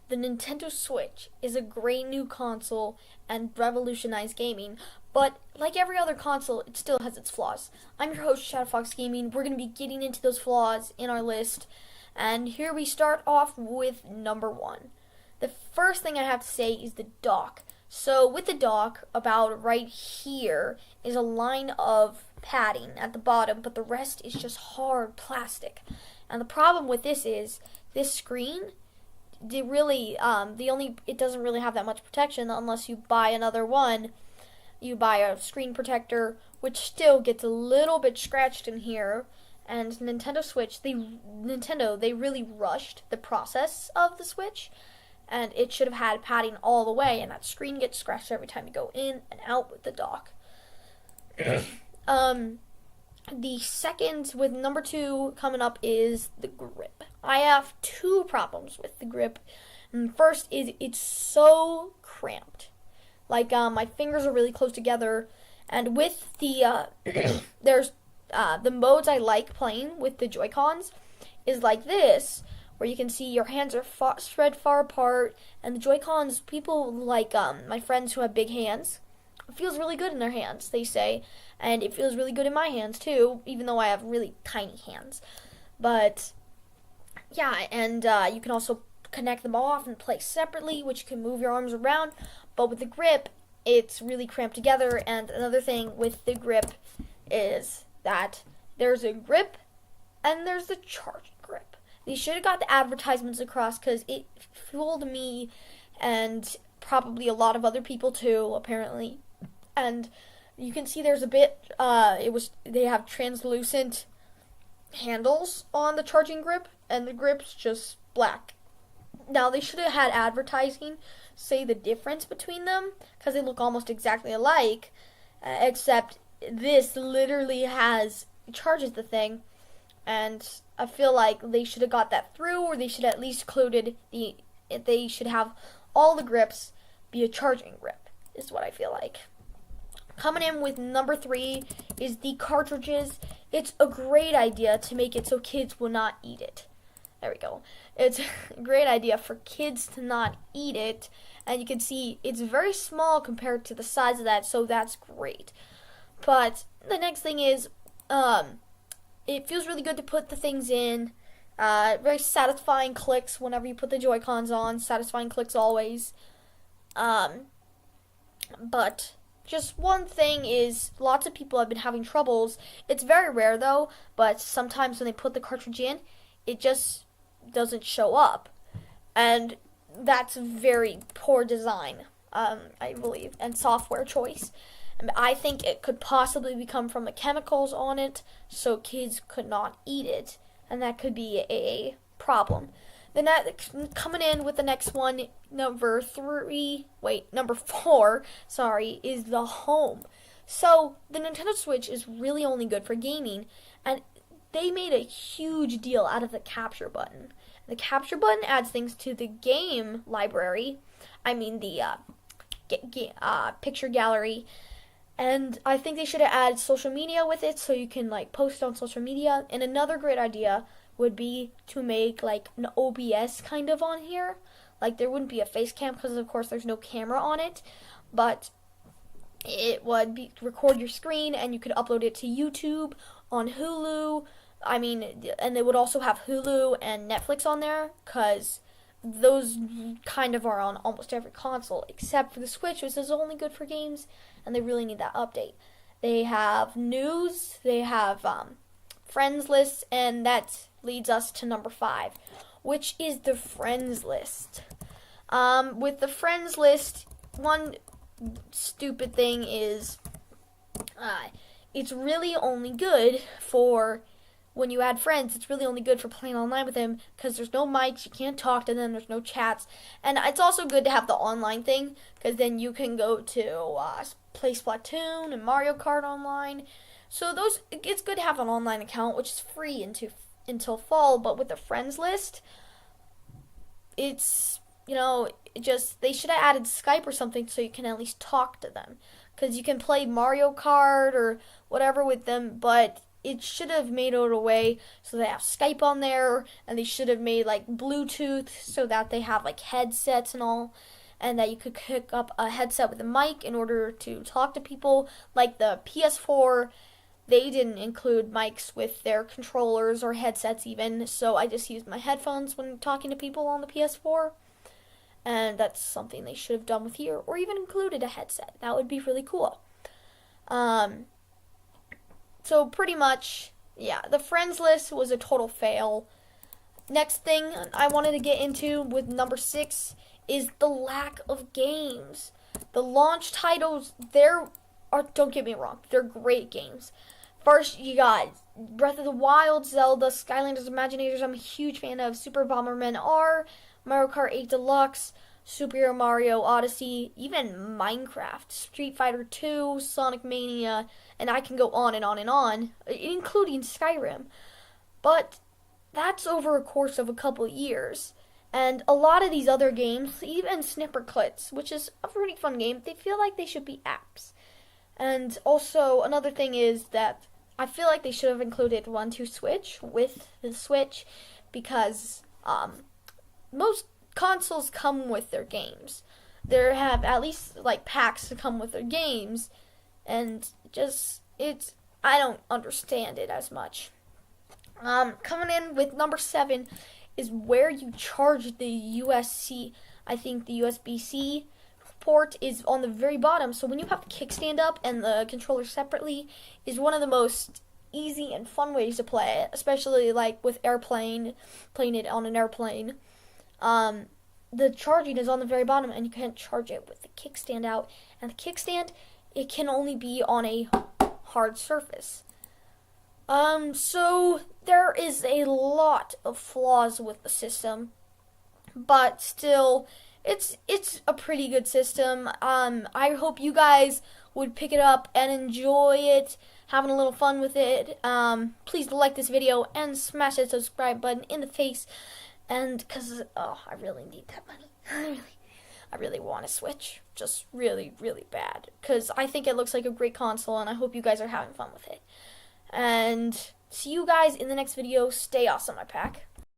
the Nintendo Switch is a great new console and revolutionized gaming, but like every other console, it still has its flaws. I'm your host, Shadowfox Gaming. We're going to be getting into those flaws in our list, and here we start off with number one. The first thing I have to say is the dock. So with the dock, about right here is a line of padding at the bottom, but the rest is just hard plastic. And the problem with this is this screen, it doesn't really have that much protection unless you buy another one. You buy a screen protector, which still gets a little bit scratched in here. And Nintendo Switch, they really rushed the process of the Switch, and it should have had padding all the way, and that screen gets scratched every time you go in and out with the dock. The second, with number two coming up, is the grip. I have two problems with the grip. And first is it's so cramped. Like, my fingers are really close together, and with the, there's, the modes I like playing with the Joy-Cons is like this, where you can see your hands are spread far apart, and the Joy-Cons, people like, my friends who have big hands, it feels really good in their hands, they say, and it feels really good in my hands, too, even though I have really tiny hands. But, yeah, and, you can also connect them off and play separately, which you can move your arms around, but with the grip, it's really cramped together. And another thing with the grip is that there's a grip and there's the charging grip. They should have got the advertisements across, because it fooled me and probably a lot of other people too, apparently. And you can see there's a bit, they have translucent handles on the charging grip, and the grip's just black. Now, they should have had advertising say the difference between them, because they look almost exactly alike, except this literally charges the thing, and I feel like they should have got that through, or they should at least they should have all the grips be a charging grip, is what I feel like. Coming in with number three is the cartridges. It's a great idea to make it so kids will not eat it. There we go. It's a great idea for kids to not eat it, and you can see it's very small compared to the size of that, so that's great. But the next thing is, it feels really good to put the things in. Very satisfying clicks whenever you put the Joy-Cons on. Satisfying clicks always. But just one thing is, lots of people have been having troubles. It's very rare though, but sometimes when they put the cartridge in, it just doesn't show up. And that's very poor design, I believe, and software choice. And I think it could possibly come from the chemicals on it, so kids could not eat it, and that could be a problem. Coming in with the next one, number four, is the home. So the Nintendo Switch is really only good for gaming, and they made a huge deal out of the capture button. The capture button adds things to the game library. I mean the picture gallery. And I think they should have added social media with it, so you can like post on social media. And another great idea would be to make like an OBS kind of on here. Like, there wouldn't be a face cam because of course there's no camera on it, but it would record your screen, and you could upload it to YouTube, on Hulu. And they would also have Hulu and Netflix on there, because those kind of are on almost every console, except for the Switch, which is only good for games, and they really need that update. They have news, they have friends lists, and that leads us to number five, which is the friends list. With the friends list, one stupid thing is it's really only good for when you add friends. It's really only good for playing online with them, because there's no mics, you can't talk to them, there's no chats. And it's also good to have the online thing, because then you can go to play Splatoon and Mario Kart online. So it's good to have an online account, which is free until fall. But with the friends list, it's, they should have added Skype or something so you can at least talk to them, because you can play Mario Kart or whatever with them, but it should have made it a way so they have Skype on there, and they should have made like Bluetooth so that they have like headsets and all, and that you could hook up a headset with a mic in order to talk to people. Like the PS4, they didn't include mics with their controllers or headsets even, so I just used my headphones when talking to people on the PS4. And that's something they should have done with here, or even included a headset. That would be really cool. So pretty much, yeah, the friends list was a total fail. Next thing I wanted to get into with number 6 is the lack of games. The launch titles, don't get me wrong, they're great games. First, you got Breath of the Wild, Zelda, Skylanders Imaginators, I'm a huge fan of, Super Bomberman R, Mario Kart 8 Deluxe, Super Mario Odyssey, even Minecraft, Street Fighter 2, Sonic Mania, and I can go on and on and on, including Skyrim. But that's over a course of a couple years. And a lot of these other games, even Snipperclips, which is a pretty fun game, they feel like they should be apps. And also, another thing is that I feel like they should have included 1-2-Switch with the Switch, because most consoles come with their games. There have at least like packs to come with their games, and I don't understand it as much. Coming in with number 7 is where you charge the USB-C. I think the USB-C port is on the very bottom, so when you have the kickstand up and the controller separately, is one of the most easy and fun ways to play it, especially like with playing it on an airplane. The charging is on the very bottom, and you can't charge it with the kickstand out. And the kickstand, it can only be on a hard surface. So there is a lot of flaws with the system, but still, it's a pretty good system. I hope you guys would pick it up and enjoy it, having a little fun with it. Please like this video and smash that subscribe button in the face. And because, I really need that money. I really want to Switch. Just really, really bad. Because I think it looks like a great console, and I hope you guys are having fun with it. And see you guys in the next video. Stay awesome, my pack.